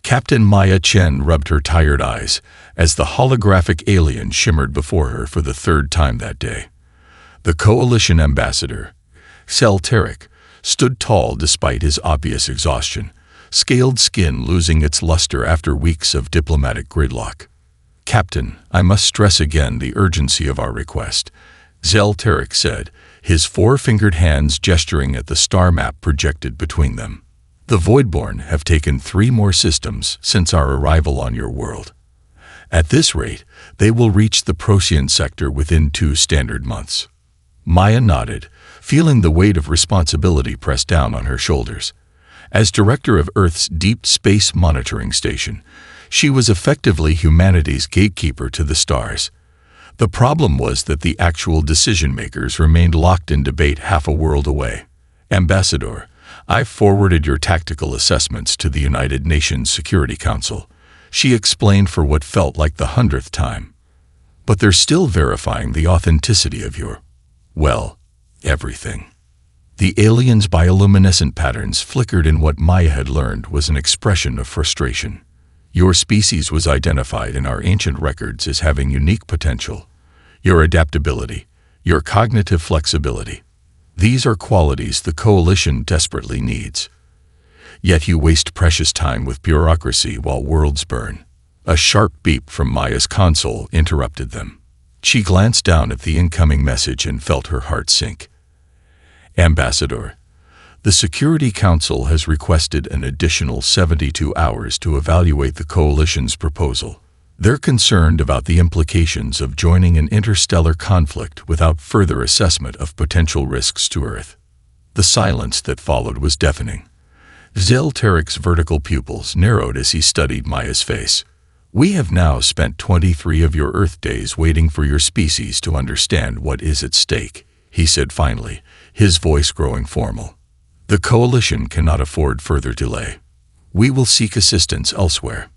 Captain Maya Chen rubbed her tired eyes as the holographic alien shimmered before her for the third time that day. The coalition ambassador, Galactic, stood tall despite his obvious exhaustion, scaled skin losing its luster after weeks of diplomatic gridlock. "Captain, I must stress again the urgency of our request," Galactic said, his four-fingered hands gesturing at the star map projected between them. "The Voidborn have taken 3 more systems since our arrival on your world. At this rate, they will reach the Procyon sector within 2 standard months." Maya nodded, feeling the weight of responsibility press down on her shoulders. As director of Earth's Deep Space Monitoring Station, she was effectively humanity's gatekeeper to the stars. The problem was that the actual decision-makers remained locked in debate half a world away. "Ambassador, I've forwarded your tactical assessments to the United Nations Security Council," she explained for what felt like the 100th time. "But they're still verifying the authenticity of your, well, everything." The alien's bioluminescent patterns flickered in what Maya had learned was an expression of frustration. "Your species was identified in our ancient records as having unique potential. Your adaptability, your cognitive flexibility. These are qualities the Coalition desperately needs. Yet you waste precious time with bureaucracy while worlds burn." A sharp beep from Maya's console interrupted them. She glanced down at the incoming message and felt her heart sink. "Ambassador, the Security Council has requested an additional 72 hours to evaluate the Coalition's proposal. They're concerned about the implications of joining an interstellar conflict without further assessment of potential risks to Earth." The silence that followed was deafening. Galactic's vertical pupils narrowed as he studied Maya's face. "We have now spent 23 of your Earth days waiting for your species to understand what is at stake," he said finally, his voice growing formal. "The Coalition cannot afford further delay. We will seek assistance elsewhere."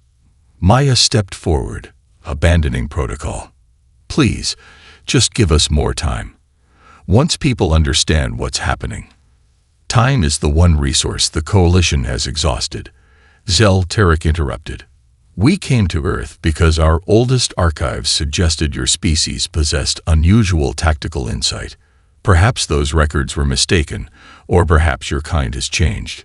Maya stepped forward, abandoning protocol. "Please, just give us more time. Once people understand what's happening." "Time is the one resource the Coalition has exhausted," Galactic interrupted. "We came to Earth because our oldest archives suggested your species possessed unusual tactical insight. Perhaps those records were mistaken, or perhaps your kind has changed.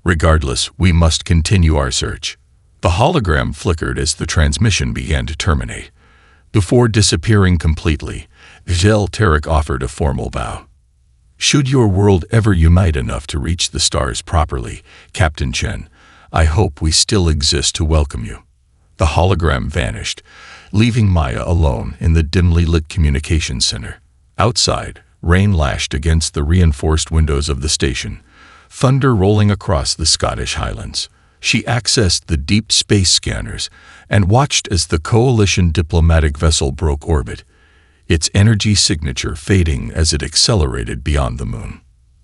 Regardless, we must continue our search." The hologram flickered as the transmission began to terminate. Before disappearing completely, Galactic offered a formal bow. "Should your world ever unite enough to reach the stars properly, Captain Chen, I hope we still exist to welcome you." The hologram vanished, leaving Maya alone in the dimly lit communications center. Outside, rain lashed against the reinforced windows of the station, thunder rolling across the Scottish Highlands. She accessed the deep space scanners and watched as the Coalition diplomatic vessel broke orbit, its energy signature fading as it accelerated beyond the moon.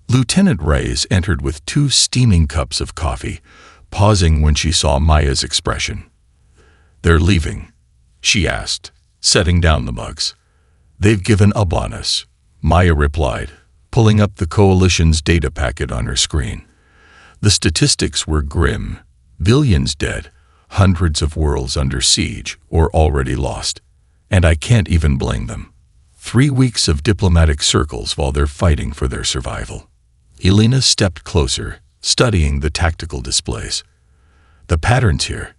Lieutenant Reyes entered with 2 steaming cups of coffee, pausing when she saw Maya's expression. "They're leaving?" she asked, setting down the mugs. "They've given up on us," Maya replied, pulling up the Coalition's data packet on her screen. The statistics were grim. Billions dead, hundreds of worlds under siege or already lost. And I can't even blame them. 3 weeks of diplomatic circles while they're fighting for their survival. Elena stepped closer, studying the tactical displays. "The patterns here,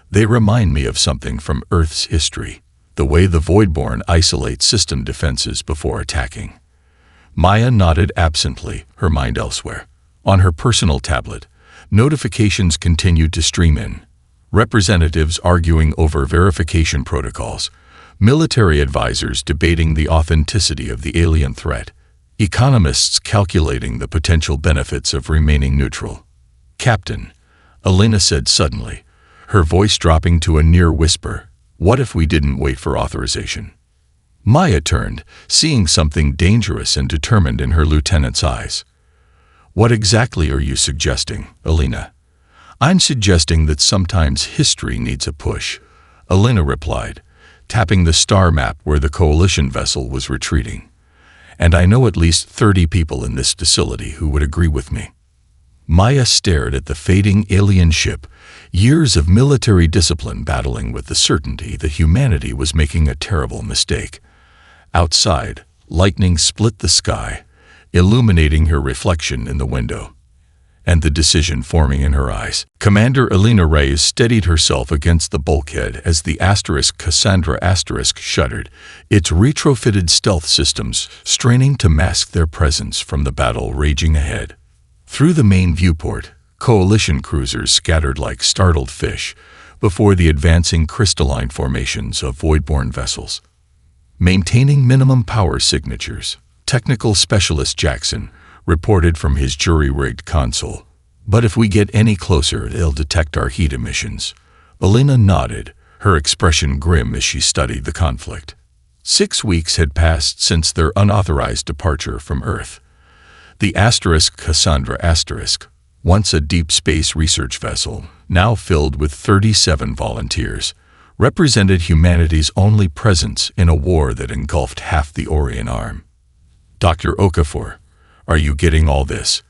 they remind me of something from Earth's history, the way the Voidborn isolate system defenses before attacking." Maya nodded absently, her mind elsewhere. On her personal tablet, notifications continued to stream in. Representatives arguing over verification protocols, military advisors debating the authenticity of the alien threat, economists calculating the potential benefits of remaining neutral. "Captain," Elena said suddenly, her voice dropping to a near whisper, "what if we didn't wait for authorization?" Maya turned, seeing something dangerous and determined in her lieutenant's eyes. "What exactly are you suggesting, Elena?" "I'm suggesting that sometimes history needs a push," Elena replied, tapping the star map where the Coalition vessel was retreating. "And I know at least 30 people in this facility who would agree with me." Maya stared at the fading alien ship, years of military discipline battling with the certainty that humanity was making a terrible mistake. Outside, lightning split the sky, illuminating her reflection in the window, and the decision forming in her eyes. Commander Elena Reyes steadied herself against the bulkhead as the Cassandra shuddered, its retrofitted stealth systems straining to mask their presence from the battle raging ahead. Through the main viewport, Coalition cruisers scattered like startled fish before the advancing crystalline formations of voidborne vessels. Maintaining minimum power signatures, Technical Specialist Jackson reported from his jury-rigged console. But if we get any closer, they'll detect our heat emissions. Elena nodded, her expression grim as she studied the conflict. 6 weeks had passed since their unauthorized departure from Earth. The Cassandra once a deep space research vessel, now filled with 37 volunteers, represented humanity's only presence in a war that engulfed half the Orion Arm. Dr. Okafor, are you getting all this?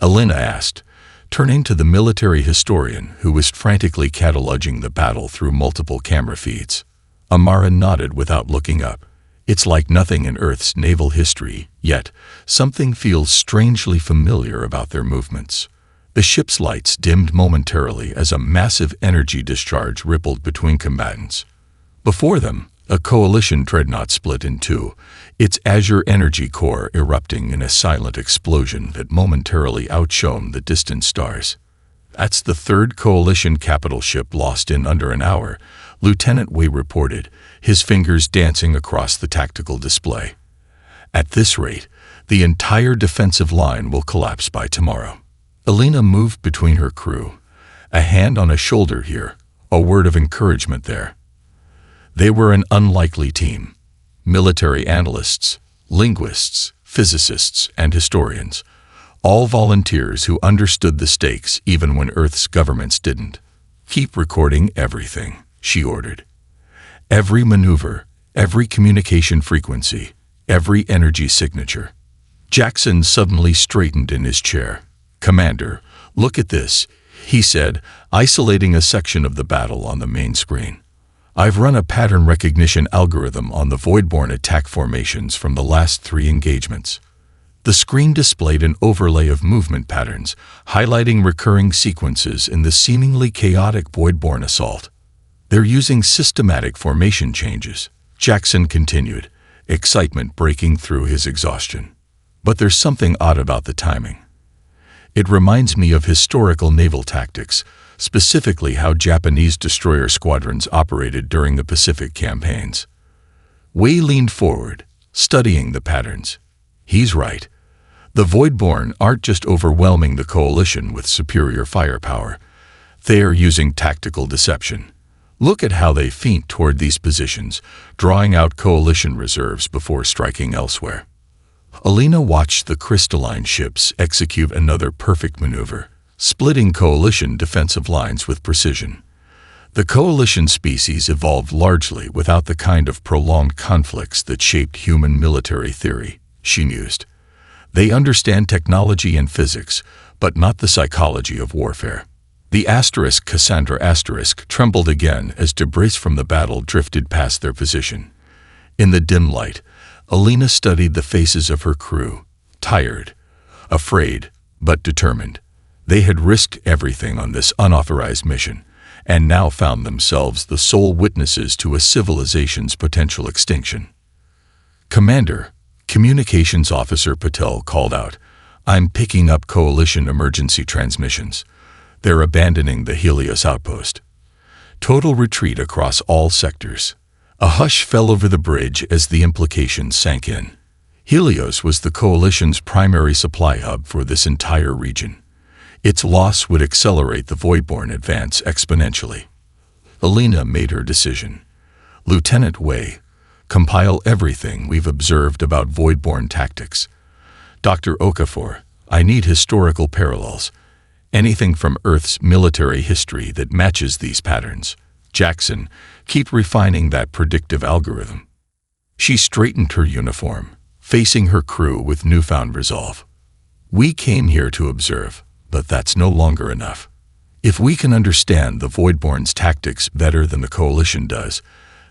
Elena asked, turning to the military historian who was frantically cataloging the battle through multiple camera feeds. Amara nodded without looking up. It's like nothing in Earth's naval history, yet something feels strangely familiar about their movements. The ship's lights dimmed momentarily as a massive energy discharge rippled between combatants. Before them, a Coalition dreadnought split in two, its azure energy core erupting in a silent explosion that momentarily outshone the distant stars. That's the third Coalition capital ship lost in under an hour, Lieutenant Wei reported, his fingers dancing across the tactical display. At this rate, the entire defensive line will collapse by tomorrow. Elena moved between her crew, a hand on a shoulder here, a word of encouragement there. They were an unlikely team. Military analysts, linguists, physicists, and historians, all volunteers who understood the stakes even when Earth's governments didn't. Keep recording everything, she ordered. Every maneuver, every communication frequency, every energy signature. Jackson suddenly straightened in his chair. Commander, look at this, he said, isolating a section of the battle on the main screen. I've run a pattern recognition algorithm on the voidborne attack formations from the last 3 engagements. The screen displayed an overlay of movement patterns, highlighting recurring sequences in the seemingly chaotic voidborne assault. They're using systematic formation changes, Jackson continued, excitement breaking through his exhaustion. But there's something odd about the timing. It reminds me of historical naval tactics, specifically how Japanese destroyer squadrons operated during the Pacific campaigns. Wei leaned forward, studying the patterns. He's right. The Voidborn aren't just overwhelming the Coalition with superior firepower. They are using tactical deception. Look at how they feint toward these positions, drawing out Coalition reserves before striking elsewhere. Elena watched the crystalline ships execute another perfect maneuver, splitting Coalition defensive lines with precision. The Coalition species evolved largely without the kind of prolonged conflicts that shaped human military theory, she mused. They understand technology and physics, but not the psychology of warfare. The Cassandra trembled again as debris from the battle drifted past their position. In the dim light, Elena studied the faces of her crew, tired, afraid, but determined. They had risked everything on this unauthorized mission, and now found themselves the sole witnesses to a civilization's potential extinction. Commander, Communications Officer Patel called out, I'm picking up Coalition emergency transmissions. They're abandoning the Helios outpost. Total retreat across all sectors. A hush fell over the bridge as the implications sank in. Helios was the Coalition's primary supply hub for this entire region. Its loss would accelerate the Voidborn advance exponentially. Elena made her decision. Lieutenant Wei, compile everything we've observed about Voidborn tactics. Dr. Okafor, I need historical parallels. Anything from Earth's military history that matches these patterns. Jackson, keep refining that predictive algorithm. She straightened her uniform, facing her crew with newfound resolve. We came here to observe, But that's no longer enough. If we can understand the Voidborn's tactics better than the Coalition does,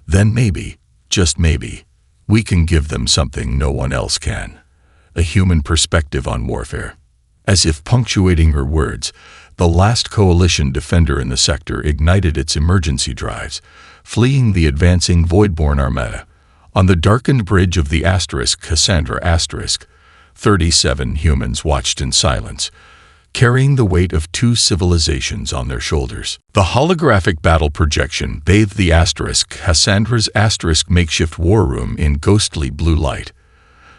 then maybe, just maybe, we can give them something no one else can. A human perspective on warfare. As if punctuating her words, the last Coalition defender in the sector ignited its emergency drives, fleeing the advancing Voidborn armada. On the darkened bridge of the Cassandra 37 humans watched in silence, carrying the weight of two civilizations on their shoulders. The holographic battle projection bathed the Cassandra's makeshift war room in ghostly blue light.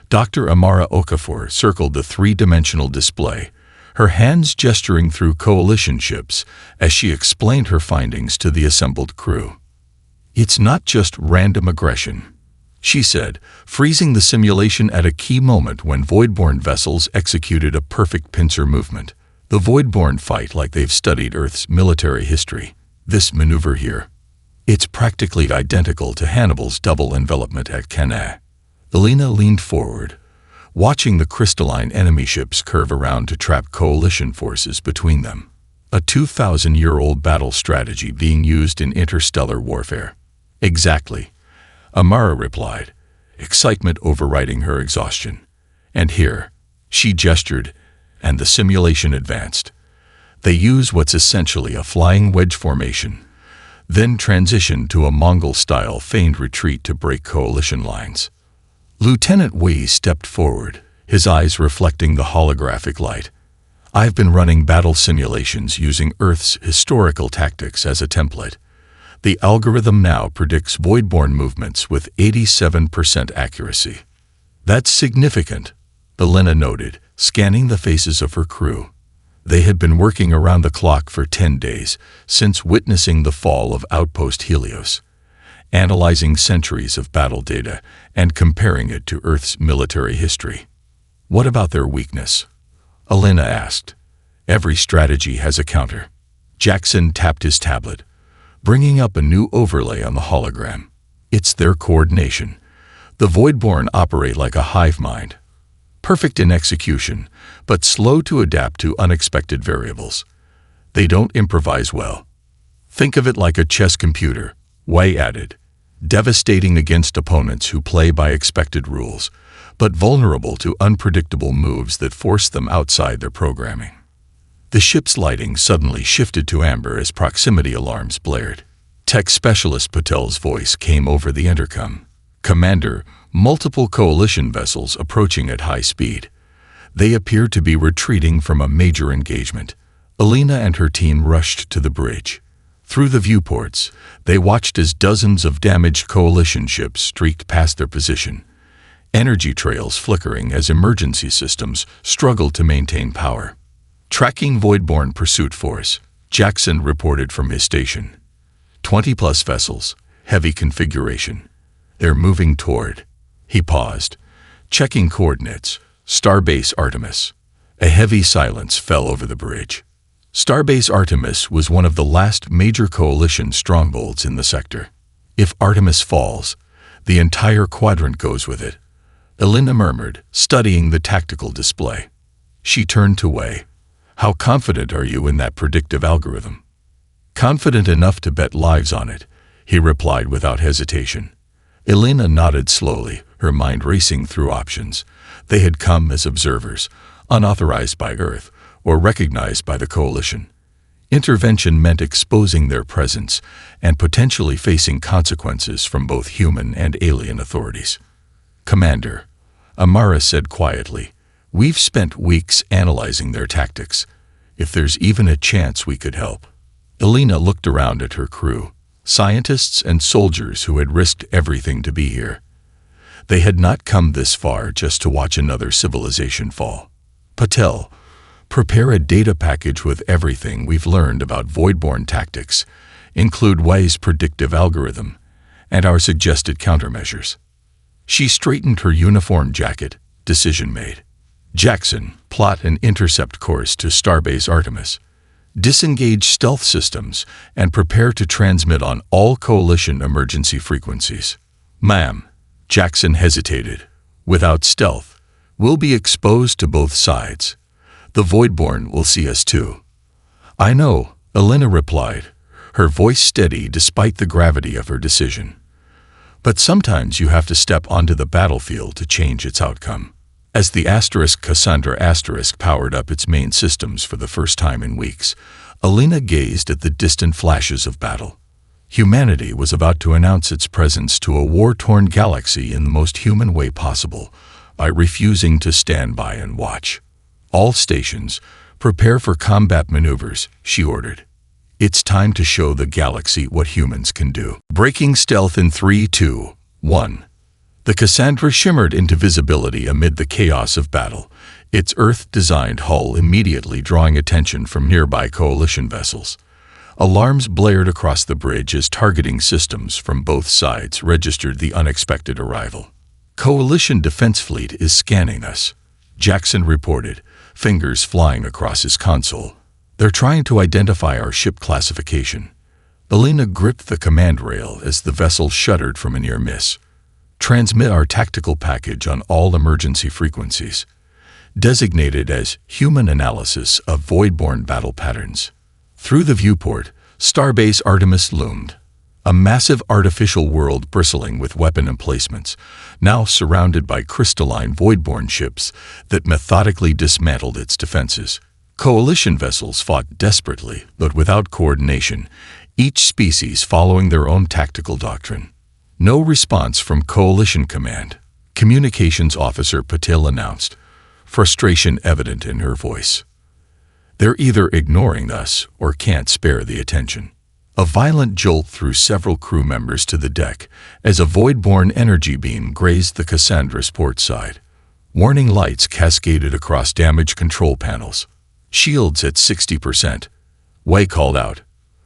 Dr. Amara Okafor circled the three-dimensional display, her hands gesturing through Coalition ships as she explained her findings to the assembled crew. "It's not just random aggression," she said, freezing the simulation at a key moment when Voidborn vessels executed a perfect pincer movement. The Voidborn fight like they've studied Earth's military history. This maneuver here, it's practically identical to Hannibal's double envelopment at Cannae. Elena leaned forward, watching the crystalline enemy ships curve around to trap Coalition forces between them. A 2,000-year-old battle strategy being used in interstellar warfare. Exactly, Amara replied, excitement overriding her exhaustion. And here, she gestured, and the simulation advanced. They use what's essentially a flying wedge formation, then transition to a Mongol-style feigned retreat to break Coalition lines. Lieutenant Wei stepped forward, his eyes reflecting the holographic light. "I've been running battle simulations using Earth's historical tactics as a template. The algorithm now predicts Voidborn movements with 87% accuracy." "That's significant," Elena noted, scanning the faces of her crew. They had been working around the clock for 10 days, since witnessing the fall of Outpost Helios, analyzing centuries of battle data and comparing it to Earth's military history. "What about their weakness?" Elena asked. "Every strategy has a counter." Jackson tapped his tablet, bringing up a new overlay on the hologram. "It's their coordination. The Voidborn operate like a hive mind. Perfect in execution, but slow to adapt to unexpected variables. They don't improvise well. Think of it like a chess computer," Wei added, "devastating against opponents who play by expected rules, but vulnerable to unpredictable moves that force them outside their programming." The ship's lighting suddenly shifted to amber as proximity alarms blared. Tech Specialist Patel's voice came over the intercom. "Commander, multiple Coalition vessels approaching at high speed. They appear to be retreating from a major engagement." Elena and her team rushed to the bridge. Through the viewports, they watched as dozens of damaged Coalition ships streaked past their position, energy trails flickering as emergency systems struggled to maintain power. "Tracking Voidborn pursuit force," Jackson reported from his station. 20-plus vessels, heavy configuration. They're moving toward. He paused, checking coordinates. Starbase Artemis. A heavy silence fell over the bridge. Starbase Artemis was one of the last major Coalition strongholds in the sector. If Artemis falls, the entire quadrant goes with it, Elena murmured, studying the tactical display. She turned to Wei. "How confident are you in that predictive algorithm?" "Confident enough to bet lives on it," he replied without hesitation. Elena nodded slowly, her mind racing through options. They had come as observers, unauthorized by Earth, or recognized by the Coalition. Intervention meant exposing their presence and potentially facing consequences from both human and alien authorities. "Commander," Amara said quietly, "we've spent weeks analyzing their tactics. If there's even a chance we could help." Elena looked around at her crew, scientists and soldiers who had risked everything to be here. They had not come this far just to watch another civilization fall. "Patel, prepare a data package with everything we've learned about Voidborn tactics, include Wei's predictive algorithm, and our suggested countermeasures." She straightened her uniform jacket, decision made. "Jackson, plot an intercept course to Starbase Artemis. Disengage stealth systems and prepare to transmit on all Coalition emergency frequencies." "Ma'am," Jackson hesitated. "Without stealth, we'll be exposed to both sides. The Voidborn will see us too." "I know," Alina replied, her voice steady despite the gravity of her decision. "But sometimes you have to step onto the battlefield to change its outcome." As the Cassandra powered up its main systems for the first time in weeks, Alina gazed at the distant flashes of battle. Humanity was about to announce its presence to a war-torn galaxy in the most human way possible, by refusing to stand by and watch. "All stations, prepare for combat maneuvers," she ordered. "It's time to show the galaxy what humans can do." Breaking stealth in 3, 2, 1. The Cassandra shimmered into visibility amid the chaos of battle, its Earth-designed hull immediately drawing attention from nearby Coalition vessels. Alarms blared across the bridge as targeting systems from both sides registered the unexpected arrival. "Coalition Defense Fleet is scanning us," Jackson reported, fingers flying across his console. "They're trying to identify our ship classification." Alina gripped the command rail as the vessel shuddered from a near miss. "Transmit our tactical package on all emergency frequencies. Designated as Human Analysis of Voidborn Battle Patterns." Through the viewport, Starbase Artemis loomed, a massive artificial world bristling with weapon emplacements, now surrounded by crystalline Voidborn ships that methodically dismantled its defenses. Coalition vessels fought desperately, but without coordination, each species following their own tactical doctrine. "No response from Coalition Command," Communications Officer Patil announced, frustration evident in her voice. "They're either ignoring us or can't spare the attention." A violent jolt threw several crew members to the deck as a Voidborn energy beam grazed the Cassandra's port side. Warning lights cascaded across damaged control panels. "Shields at 60%. Wei called out.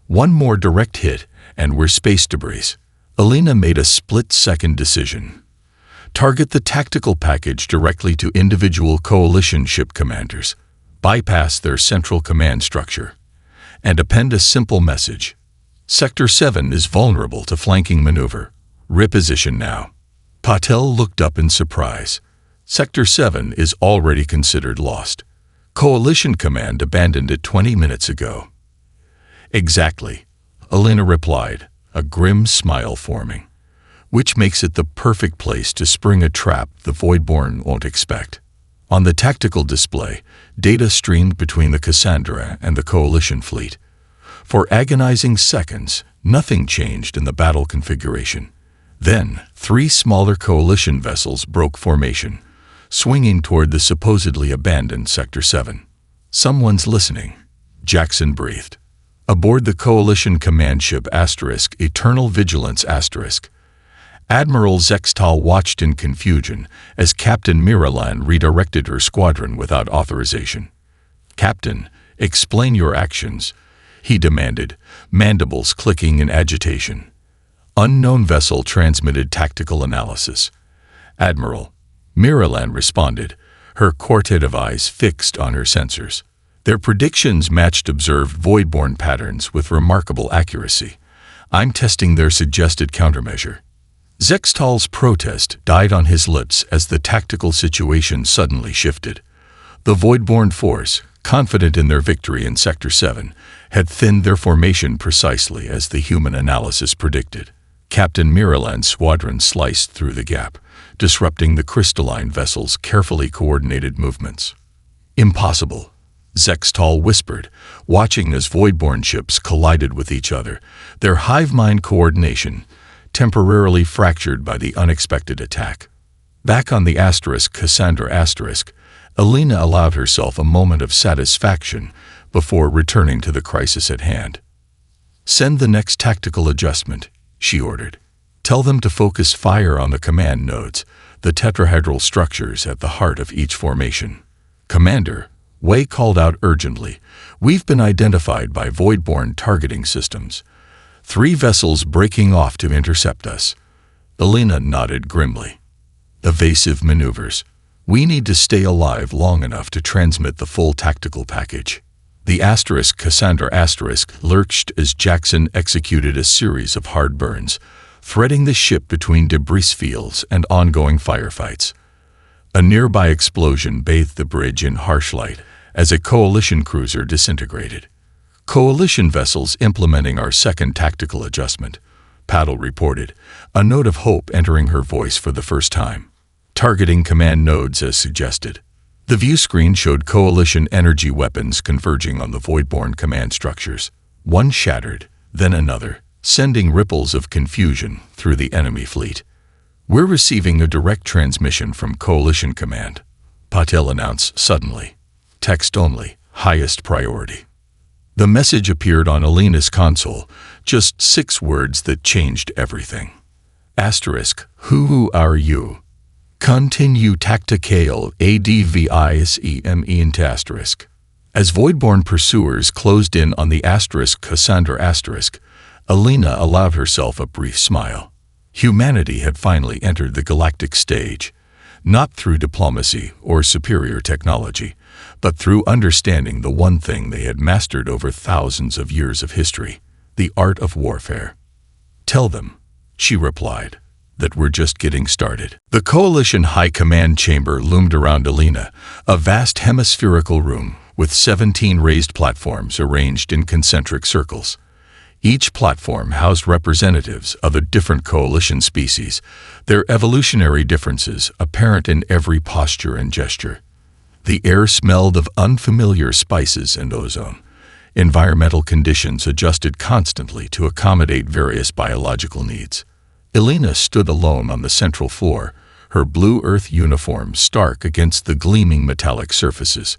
"One more direct hit, and we're space debris." Alina made a split-second decision. Target the tactical package directly to individual Coalition ship commanders, bypass their central command structure, and append a simple message. "Sector 7 is vulnerable to flanking maneuver. Reposition now." Patel looked up in surprise. "Sector 7 is already considered lost. Coalition Command abandoned it 20 minutes ago." "Exactly," Alina replied, a grim smile forming. "Which makes it the perfect place to spring a trap the Voidborn won't expect." On the tactical display, data streamed between the Cassandra and the Coalition fleet. For agonizing seconds, nothing changed in the battle configuration. Then, 3 smaller Coalition vessels broke formation, swinging toward the supposedly abandoned Sector 7. "Someone's listening," Jackson breathed. Aboard the Coalition command ship Eternal Vigilance Admiral Zextal watched in confusion as Captain Miralan redirected her squadron without authorization. "Captain, explain your actions," he demanded, mandibles clicking in agitation. "Unknown vessel transmitted tactical analysis." "Admiral," Miralan responded, her quartet of eyes fixed on her sensors. Their predictions matched observed Voidborn patterns with remarkable accuracy. "I'm testing their suggested countermeasure." Zextal's protest died on his lips as the tactical situation suddenly shifted. The Voidborn force, confident in their victory in Sector 7, had thinned their formation precisely as the human analysis predicted. Captain Miralan's squadron sliced through the gap, disrupting the crystalline vessel's carefully coordinated movements. "Impossible," Zextal whispered, watching as Voidborn ships collided with each other, their hive-mind coordination temporarily fractured by the unexpected attack. Back on the Cassandra Alina allowed herself a moment of satisfaction before returning to the crisis at hand. "Send the next tactical adjustment," she ordered. "Tell them to focus fire on the command nodes, the tetrahedral structures at the heart of each formation." "Commander," Wei called out urgently, "we've been identified by Voidborn targeting systems. 3 vessels breaking off to intercept us." Alina nodded grimly. "Evasive maneuvers. We need to stay alive long enough to transmit the full tactical package." The Cassandra lurched as Jackson executed a series of hard burns, threading the ship between debris fields and ongoing firefights. A nearby explosion bathed the bridge in harsh light as a Coalition cruiser disintegrated. "Coalition vessels implementing our second tactical adjustment," Paddle reported, a note of hope entering her voice for the first time. "Targeting command nodes as suggested." The view screen showed Coalition energy weapons converging on the Voidborn command structures. One shattered, then another, sending ripples of confusion through the enemy fleet. "We're receiving a direct transmission from Coalition Command," Patel announced suddenly. "Text only, highest priority." The message appeared on Alina's console, just 6 words that changed everything. Asterisk, who are you? Continue tactical adviseme into asterisk. As Voidborn pursuers closed in on the asterisk Cassandra asterisk, Alina allowed herself a brief smile. Humanity had finally entered the galactic stage, not through diplomacy or superior technology, but through understanding the one thing they had mastered over thousands of years of history, the art of warfare. "Tell them," she replied, "that we're just getting started." The Coalition High Command Chamber loomed around Alina, a vast hemispherical room with 17 raised platforms arranged in concentric circles. Each platform housed representatives of a different Coalition species, their evolutionary differences apparent in every posture and gesture. The air smelled of unfamiliar spices and ozone. Environmental conditions adjusted constantly to accommodate various biological needs. Alina stood alone on the central floor, her blue Earth uniform stark against the gleaming metallic surfaces.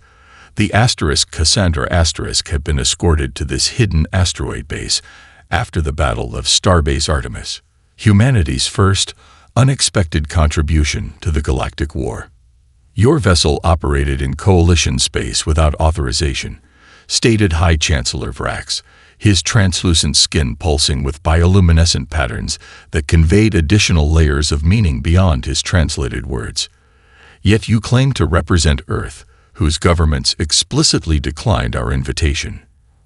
The asterisk Cassandra asterisk had been escorted to this hidden asteroid base after the Battle of Starbase Artemis, humanity's first, unexpected contribution to the Galactic War. "Your vessel operated in Coalition space without authorization," stated High Chancellor Vrax, his translucent skin pulsing with bioluminescent patterns that conveyed additional layers of meaning beyond his translated words. "Yet you claim to represent Earth, whose governments explicitly declined our invitation.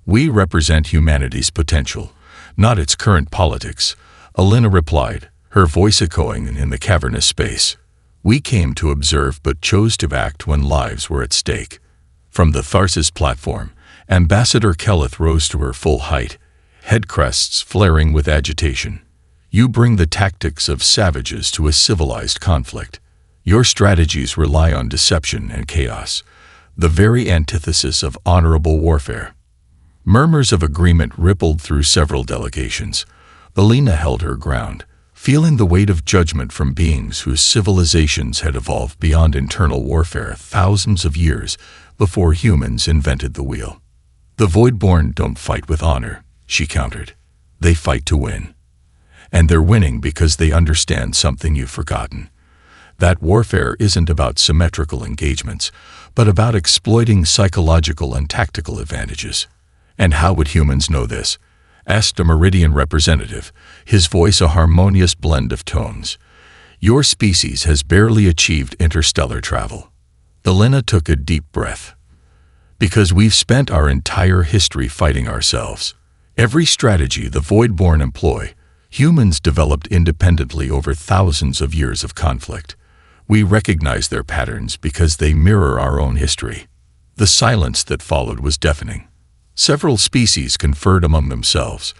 We represent humanity's potential, not its current politics," Alina replied, her voice echoing in the cavernous space. "We came to observe but chose to act when lives were at stake." From the Tharsis platform, Ambassador Kelleth rose to her full height, head crests flaring with agitation. "You bring the tactics of savages to a civilized conflict. Your strategies rely on deception and chaos, the very antithesis of honorable warfare." Murmurs of agreement rippled through several delegations. Alina held her ground, feeling the weight of judgment from beings whose civilizations had evolved beyond internal warfare thousands of years before humans invented the wheel. "The Voidborn don't fight with honor," she countered. "They fight to win. And they're winning because they understand something you've forgotten. That warfare isn't about symmetrical engagements, but about exploiting psychological and tactical advantages." "And how would humans know this?" asked a Meridian representative, his voice a harmonious blend of tones. "Your species has barely achieved interstellar travel." Alina took a deep breath. "Because we've spent our entire history fighting ourselves. Every strategy the Voidborn employ, humans developed independently over thousands of years of conflict. We recognize their patterns because they mirror our own history." The silence that followed was deafening. Several species conferred among themselves,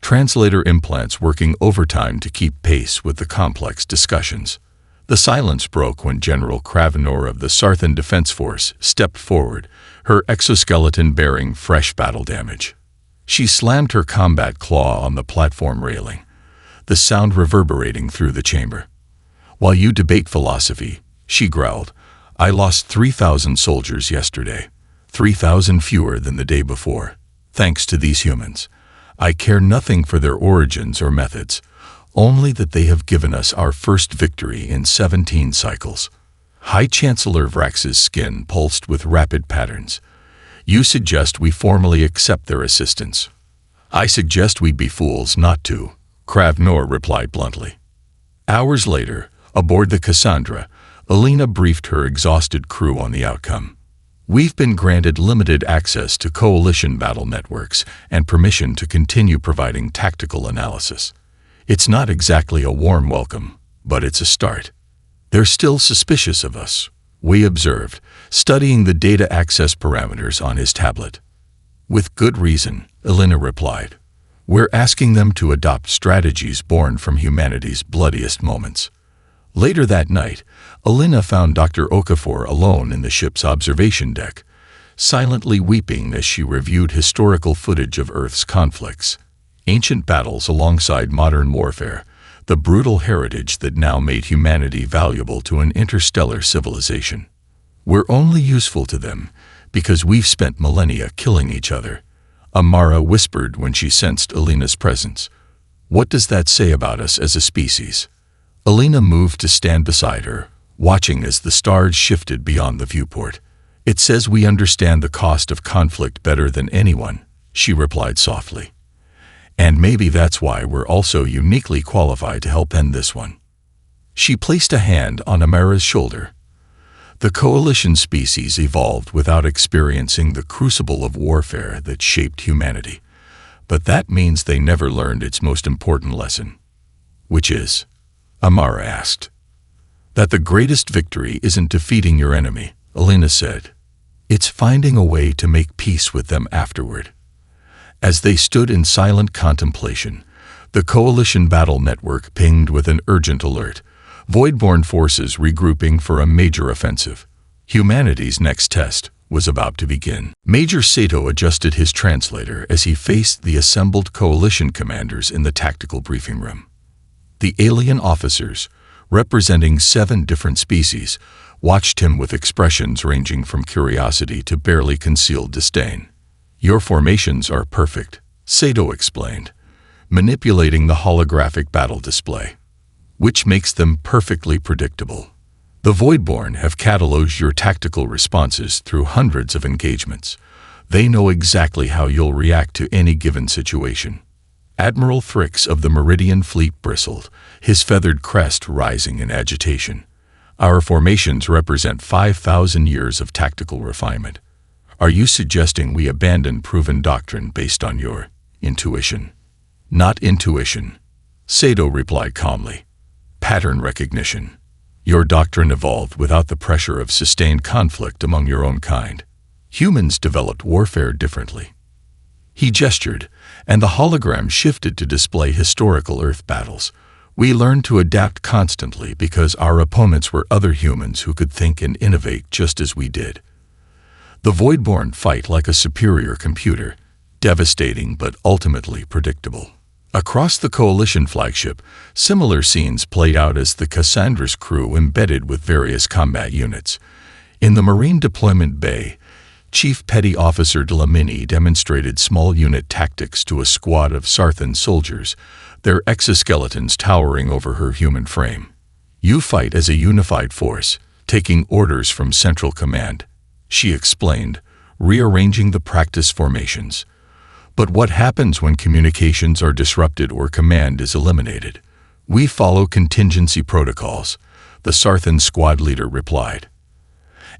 translator implants working overtime to keep pace with the complex discussions. The silence broke when General Kravenor of the Sarthan Defense Force stepped forward, her exoskeleton bearing fresh battle damage. She slammed her combat claw on the platform railing, the sound reverberating through the chamber. "While you debate philosophy," she growled, "I lost 3,000 soldiers yesterday, 3,000 fewer than the day before, thanks to these humans. I care nothing for their origins or methods, only that they have given us our first victory in 17 cycles." High Chancellor Vrax's skin pulsed with rapid patterns. "You suggest we formally accept their assistance." "I suggest we be fools not to," Kravenor replied bluntly. Hours later, aboard the Cassandra, Alina briefed her exhausted crew on the outcome. "We've been granted limited access to Coalition battle networks and permission to continue providing tactical analysis. It's not exactly a warm welcome, but it's a start. They're still suspicious of us, We observed, studying the data access parameters on his tablet. With good reason, Elena replied. We're asking them to adopt strategies born from humanity's bloodiest moments. Later that night, Elena found Dr. Okafor alone in the ship's observation deck, silently weeping as she reviewed historical footage of Earth's conflicts. Ancient battles alongside modern warfare, the brutal heritage that now made humanity valuable to an interstellar civilization. We're only useful to them because we've spent millennia killing each other, Amara whispered when she sensed Elena's presence. What does that say about us as a species? Elena moved to stand beside her, watching as the stars shifted beyond the viewport. It says we understand the cost of conflict better than anyone, she replied softly. And maybe that's why we're also uniquely qualified to help end this one. She placed a hand on Amara's shoulder. The coalition species evolved without experiencing the crucible of warfare that shaped humanity. But that means they never learned its most important lesson. Which is? Amara asked. That the greatest victory isn't defeating your enemy, Elena said. It's finding a way to make peace with them afterward. As they stood in silent contemplation, the coalition battle network pinged with an urgent alert. Voidborn forces regrouping for a major offensive. Humanity's next test was about to begin. Major Sato adjusted his translator as he faced the assembled coalition commanders in the tactical briefing room. The alien officers, representing 7 different species, watched him with expressions ranging from curiosity to barely concealed disdain. Your formations are perfect, Sato explained, manipulating the holographic battle display, which makes them perfectly predictable. The Voidborn have cataloged your tactical responses through hundreds of engagements. They know exactly how you'll react to any given situation. Admiral Thrix of the Meridian Fleet bristled, his feathered crest rising in agitation. Our formations represent 5,000 years of tactical refinement. Are you suggesting we abandon proven doctrine based on your intuition? Not intuition, Sato replied calmly. Pattern recognition. Your doctrine evolved without the pressure of sustained conflict among your own kind. Humans developed warfare differently. He gestured, and the hologram shifted to display historical Earth battles. We learned to adapt constantly because our opponents were other humans who could think and innovate just as we did. The Voidborn fight like a superior computer, devastating but ultimately predictable. Across the Coalition flagship, similar scenes played out as the Cassandra's crew embedded with various combat units. In the Marine Deployment Bay, Chief Petty Officer Dlamini demonstrated small unit tactics to a squad of Sarthan soldiers, their exoskeletons towering over her human frame. You fight as a unified force, taking orders from Central Command, she explained, rearranging the practice formations. But what happens when communications are disrupted or command is eliminated? We follow contingency protocols, the Sarthan squad leader replied.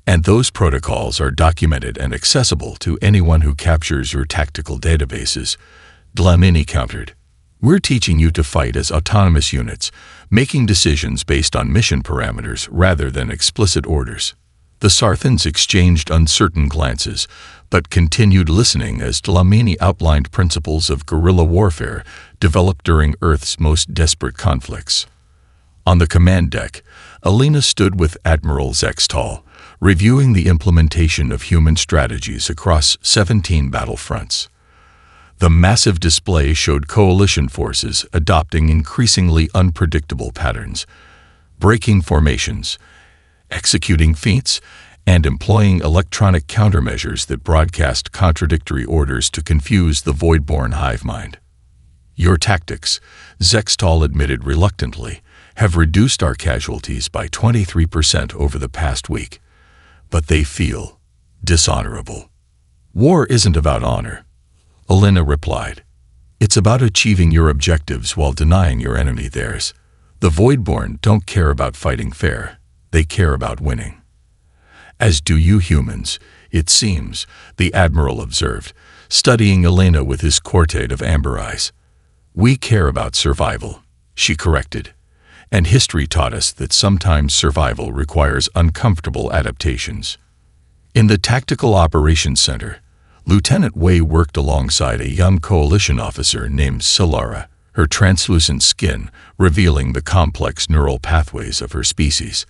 And those protocols are documented and accessible to anyone who captures your tactical databases, Dlamini countered. We're teaching you to fight as autonomous units, making decisions based on mission parameters rather than explicit orders. The Sarthans exchanged uncertain glances, but continued listening as Dlamini outlined principles of guerrilla warfare developed during Earth's most desperate conflicts. On the command deck, Elena stood with Admiral Zextal, reviewing the implementation of human strategies across 17 battlefronts. The massive display showed coalition forces adopting increasingly unpredictable patterns, breaking formations, executing feats, and employing electronic countermeasures that broadcast contradictory orders to confuse the Voidborn hive mind. Your tactics, Zextal admitted reluctantly, have reduced our casualties by 23% over the past week. But they feel dishonorable. War isn't about honor, Elena replied. It's about achieving your objectives while denying your enemy theirs. The Voidborn don't care about fighting fair. They care about winning. As do you humans, it seems, the Admiral observed, studying Elena with his quartet of amber eyes. We care about survival, she corrected. And history taught us that sometimes survival requires uncomfortable adaptations. In the Tactical Operations Center, Lieutenant Wei worked alongside a young coalition officer named Solara, her translucent skin revealing the complex neural pathways of her species.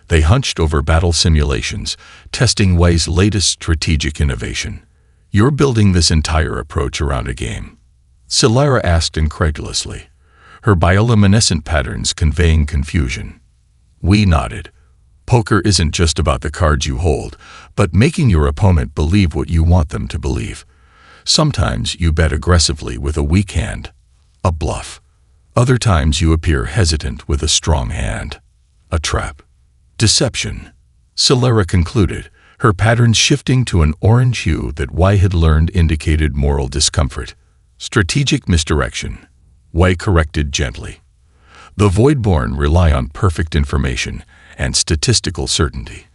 They hunched over battle simulations, testing Wei's latest strategic innovation. "You're building this entire approach around a game?" Solara asked incredulously, her bioluminescent patterns conveying confusion. We nodded. Poker isn't just about the cards you hold, but making your opponent believe what you want them to believe. Sometimes you bet aggressively with a weak hand, a bluff. Other times you appear hesitant with a strong hand, a trap. Deception, Solara concluded, her patterns shifting to an orange hue that Wei had learned indicated moral discomfort. Strategic misdirection, Wei corrected gently. The Voidborn rely on perfect information and statistical certainty.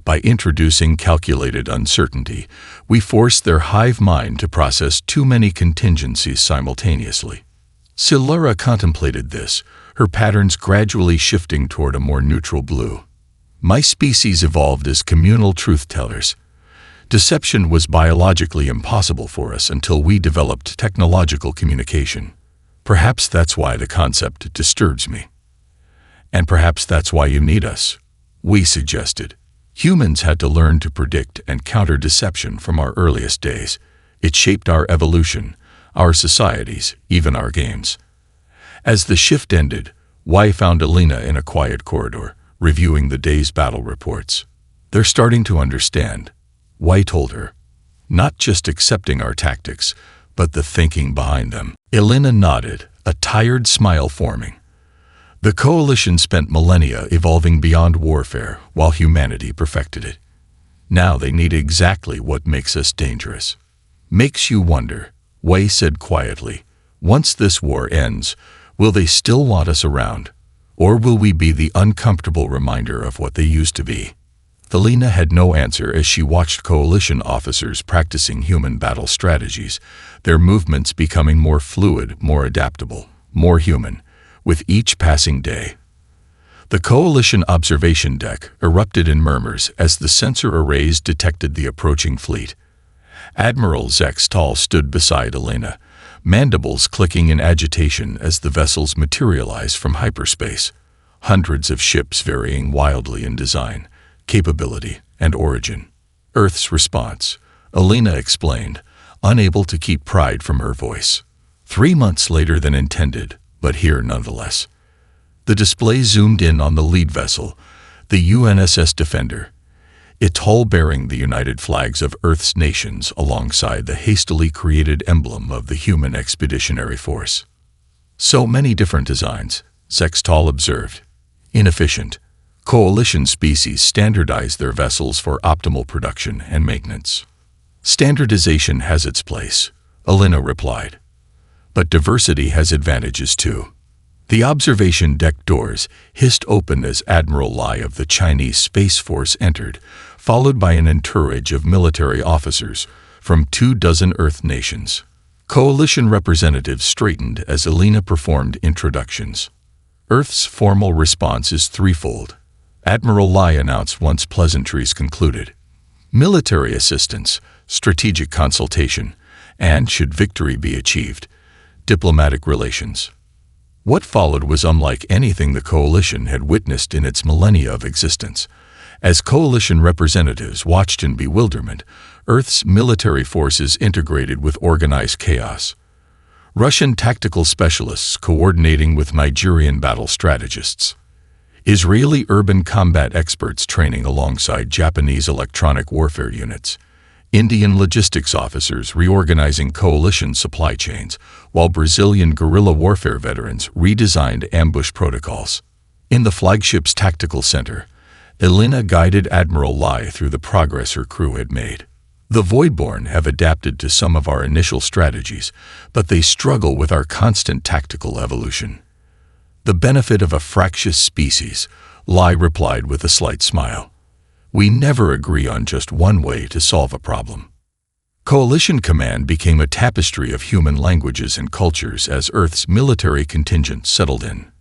By introducing calculated uncertainty, we force their hive mind to process too many contingencies simultaneously. Solara contemplated this, her patterns gradually shifting toward a more neutral blue. My species evolved as communal truth-tellers. Deception was biologically impossible for us until we developed technological communication. Perhaps that's why the concept disturbs me. And perhaps that's why you need us, we suggested. Humans had to learn to predict and counter deception from our earliest days. It shaped our evolution, our societies, even our games. As the shift ended, Wei found Alina in a quiet corridor, reviewing the day's battle reports. "They're starting to understand," Wei told her. "Not just accepting our tactics, but the thinking behind them." Alina nodded, a tired smile forming. The Coalition spent millennia evolving beyond warfare while humanity perfected it. Now they need exactly what makes us dangerous. "Makes you wonder," Wei said quietly. "Once this war ends, will they still want us around? Or will we be the uncomfortable reminder of what they used to be?" Alina had no answer as she watched Coalition officers practicing human battle strategies, their movements becoming more fluid, more adaptable, more human, with each passing day. The Coalition observation deck erupted in murmurs as the sensor arrays detected the approaching fleet. Admiral Zextal stood beside Alina, mandibles clicking in agitation as the vessels materialized from hyperspace. Hundreds of ships varying wildly in design, capability, and origin. Earth's response, Alina explained, unable to keep pride from her voice. 3 months later than intended, but here nonetheless. The display zoomed in on the lead vessel, the UNSS Defender, its hull bearing the united flags of Earth's nations alongside the hastily created emblem of the Human Expeditionary Force. "So many different designs," Zextal observed. "Inefficient. Coalition species standardize their vessels for optimal production and maintenance." "Standardization has its place," Alina replied. "But diversity has advantages too." The observation deck doors hissed open as Admiral Lai of the Chinese Space Force entered, followed by an entourage of military officers from 24 Earth nations. Coalition representatives straightened as Alina performed introductions. Earth's formal response is threefold, Admiral Lai announced once pleasantries concluded. Military assistance, strategic consultation, and, should victory be achieved, diplomatic relations. What followed was unlike anything the Coalition had witnessed in its millennia of existence. As Coalition representatives watched in bewilderment, Earth's military forces integrated with organized chaos. Russian tactical specialists coordinating with Nigerian battle strategists. Israeli urban combat experts training alongside Japanese electronic warfare units. Indian logistics officers reorganizing coalition supply chains, while Brazilian guerrilla warfare veterans redesigned ambush protocols. In the flagship's tactical center, Alina guided Admiral Lai through the progress her crew had made. The Voidborn have adapted to some of our initial strategies, but they struggle with our constant tactical evolution. The benefit of a fractious species, Lai replied with a slight smile. We never agree on just one way to solve a problem. Coalition command became a tapestry of human languages and cultures as Earth's military contingent settled in.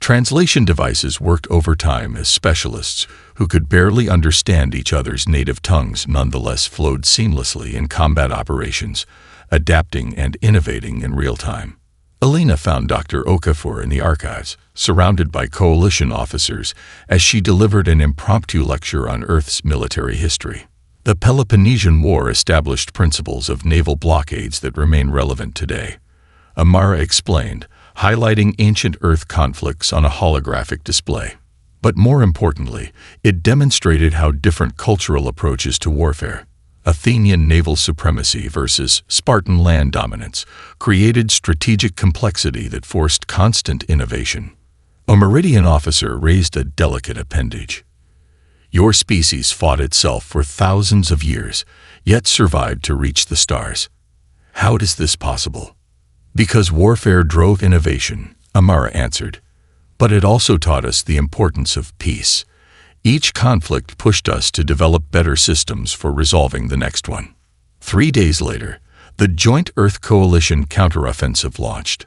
Translation devices worked overtime as specialists who could barely understand each other's native tongues nonetheless flowed seamlessly in combat operations, adapting and innovating in real time. Alina found Dr. Okafor in the archives, surrounded by coalition officers, as she delivered an impromptu lecture on Earth's military history. The Peloponnesian War established principles of naval blockades that remain relevant today, Amara explained, highlighting ancient Earth conflicts on a holographic display. But more importantly, it demonstrated how different cultural approaches to warfare, Athenian naval supremacy versus Spartan land dominance, created strategic complexity that forced constant innovation. A Meridian officer raised a delicate appendage. Your species fought itself for thousands of years, yet survived to reach the stars. How is this possible? Because warfare drove innovation, Amara answered. But it also taught us the importance of peace. Each conflict pushed us to develop better systems for resolving the next one. 3 days later, the Joint Earth Coalition counteroffensive launched.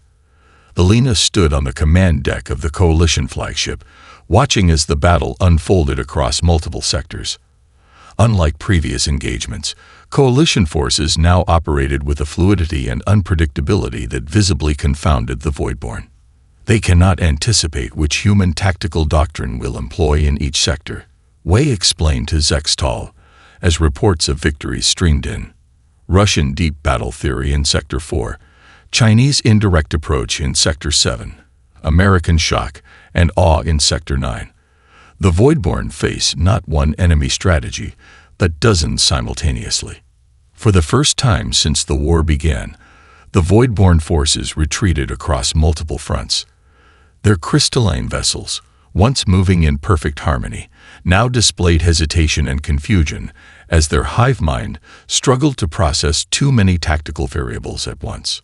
Alina stood on the command deck of the Coalition flagship, watching as the battle unfolded across multiple sectors. Unlike previous engagements, Coalition forces now operated with a fluidity and unpredictability that visibly confounded the Voidborn. They cannot anticipate which human tactical doctrine will employ in each sector, Wei explained to Zextal, as reports of victories streamed in. Russian deep battle theory in Sector 4, Chinese indirect approach in Sector 7, American shock and awe in Sector 9. The Voidborn face not one enemy strategy, but dozens simultaneously. For the first time since the war began, the Voidborn forces retreated across multiple fronts. Their crystalline vessels, once moving in perfect harmony, now displayed hesitation and confusion as their hive mind struggled to process too many tactical variables at once.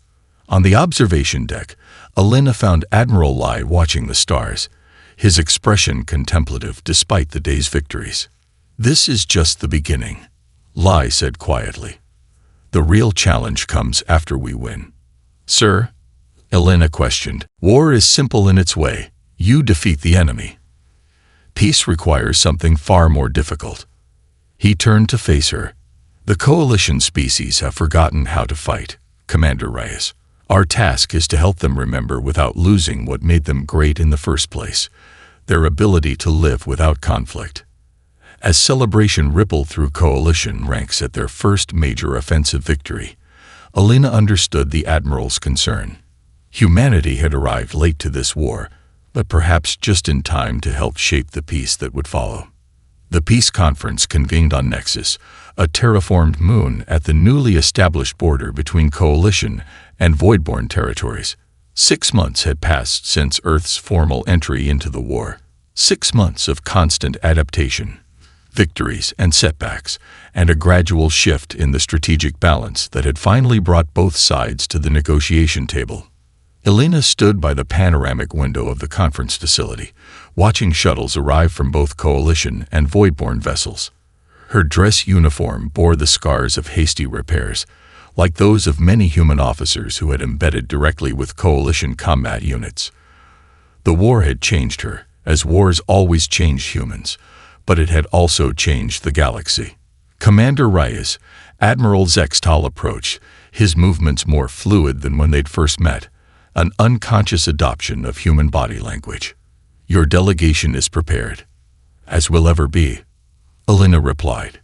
On the observation deck, Alina found Admiral Lai watching the stars, his expression contemplative despite the day's victories. "This is just the beginning," Lai said quietly. "The real challenge comes after we win." "Sir?" Alina questioned. "War is simple in its way. You defeat the enemy. Peace requires something far more difficult." He turned to face her. "The Coalition species have forgotten how to fight, Commander Reyes. Our task is to help them remember without losing what made them great in the first place, their ability to live without conflict." As celebration rippled through Coalition ranks at their first major offensive victory, Alina understood the Admiral's concern. Humanity had arrived late to this war, but perhaps just in time to help shape the peace that would follow. The peace conference convened on Nexus, a terraformed moon at the newly established border between Coalition and Voidborn territories. 6 months had passed since Earth's formal entry into the war. 6 months of constant adaptation, victories and setbacks, and a gradual shift in the strategic balance that had finally brought both sides to the negotiation table. Alina stood by the panoramic window of the conference facility, watching shuttles arrive from both Coalition and Voidborn vessels. Her dress uniform bore the scars of hasty repairs, like those of many human officers who had embedded directly with Coalition combat units. The war had changed her, as wars always change humans, but it had also changed the galaxy. Commander Reyes, Admiral Zextal approached, his movements more fluid than when they'd first met, an unconscious adoption of human body language. "Your delegation is prepared." "As will ever be," Alina replied.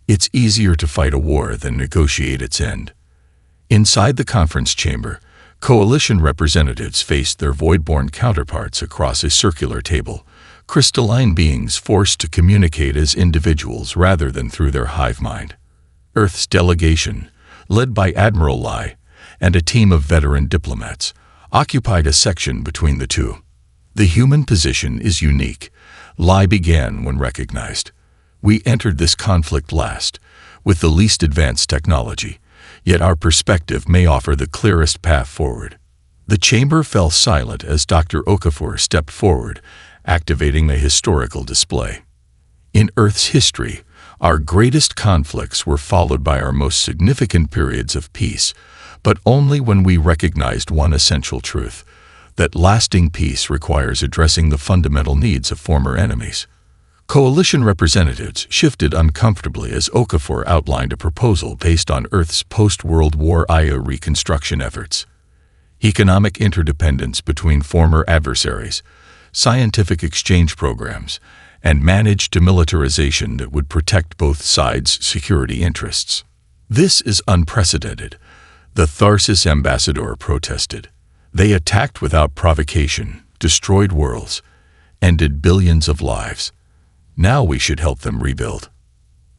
"It's easier to fight a war than negotiate its end." Inside the conference chamber, Coalition representatives faced their Voidborn counterparts across a circular table, crystalline beings forced to communicate as individuals rather than through their hive mind. Earth's delegation, led by Admiral Lai and a team of veteran diplomats, occupied a section between the two. "The human position is unique," Lai began when recognized. "We entered this conflict last, with the least advanced technology, yet our perspective may offer the clearest path forward." The chamber fell silent as Dr. Okafor stepped forward, activating a historical display. "In Earth's history, our greatest conflicts were followed by our most significant periods of peace, but only when we recognized one essential truth: that lasting peace requires addressing the fundamental needs of former enemies. Coalition representatives shifted uncomfortably as Okafor outlined a proposal based on Earth's post-World War IA reconstruction efforts. Economic interdependence between former adversaries, scientific exchange programs, and managed demilitarization that would protect both sides' security interests. This is unprecedented, the Tharsis ambassador protested. They attacked without provocation, destroyed worlds, ended billions of lives. Now we should help them rebuild.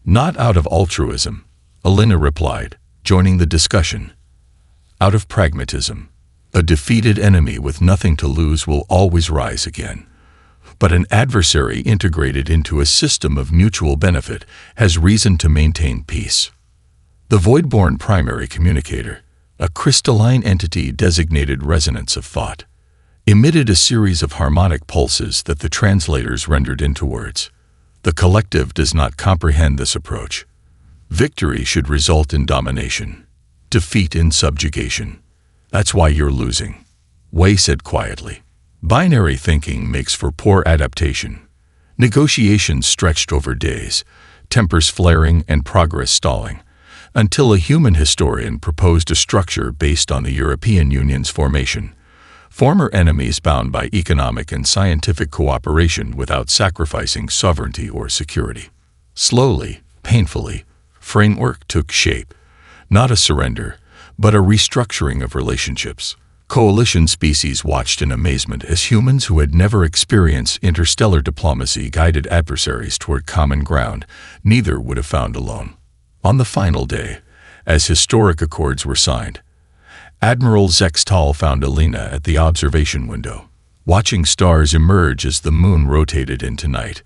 Not out of altruism, Alina replied, joining the discussion. Out of pragmatism. A defeated enemy with nothing to lose will always rise again. But an adversary integrated into a system of mutual benefit has reason to maintain peace. The Voidborn primary communicator, a crystalline entity designated resonance of thought, emitted a series of harmonic pulses that the translators rendered into words. The collective does not comprehend this approach. Victory should result in domination, defeat in subjugation. That's why you're losing, Wei said quietly. Binary thinking makes for poor adaptation. Negotiations stretched over days, tempers flaring and progress stalling, until a human historian proposed a structure based on the European Union's formation. Former enemies bound by economic and scientific cooperation without sacrificing sovereignty or security. Slowly, painfully, framework took shape. Not a surrender, but a restructuring of relationships. Coalition species watched in amazement as humans who had never experienced interstellar diplomacy guided adversaries toward common ground neither would have found alone. On the final day, as historic accords were signed, Admiral Zextal found Alina at the observation window, watching stars emerge as the moon rotated into night.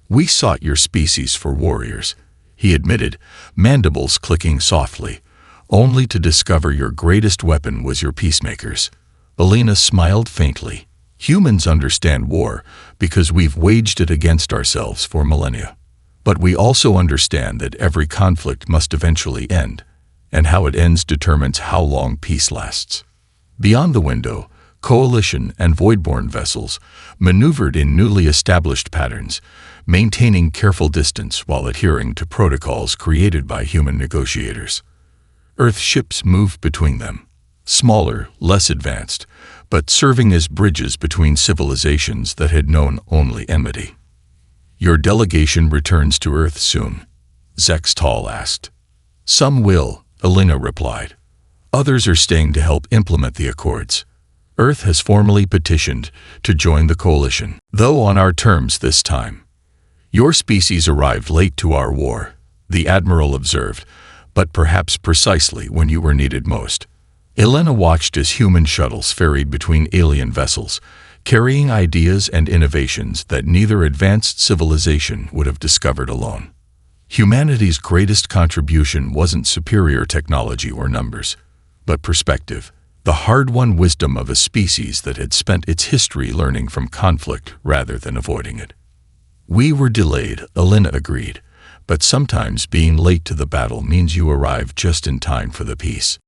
We sought your species for warriors, he admitted, mandibles clicking softly, only to discover your greatest weapon was your peacemakers. Alina smiled faintly. Humans understand war because we've waged it against ourselves for millennia. But we also understand that every conflict must eventually end, and how it ends determines how long peace lasts. Beyond the window, Coalition and Voidborn vessels maneuvered in newly established patterns, maintaining careful distance while adhering to protocols created by human negotiators. Earth ships moved between them, smaller, less advanced, but serving as bridges between civilizations that had known only enmity. Your delegation returns to Earth soon, Zextal asked. Some will, Alina replied. Others are staying to help implement the accords. Earth has formally petitioned to join the coalition, though on our terms this time. Your species arrived late to our war, the Admiral observed, but perhaps precisely when you were needed most. Elena watched as human shuttles ferried between alien vessels, carrying ideas and innovations that neither advanced civilization would have discovered alone. Humanity's greatest contribution wasn't superior technology or numbers, but perspective, the hard-won wisdom of a species that had spent its history learning from conflict rather than avoiding it. We were delayed, Elena agreed, but sometimes being late to the battle means you arrive just in time for the peace.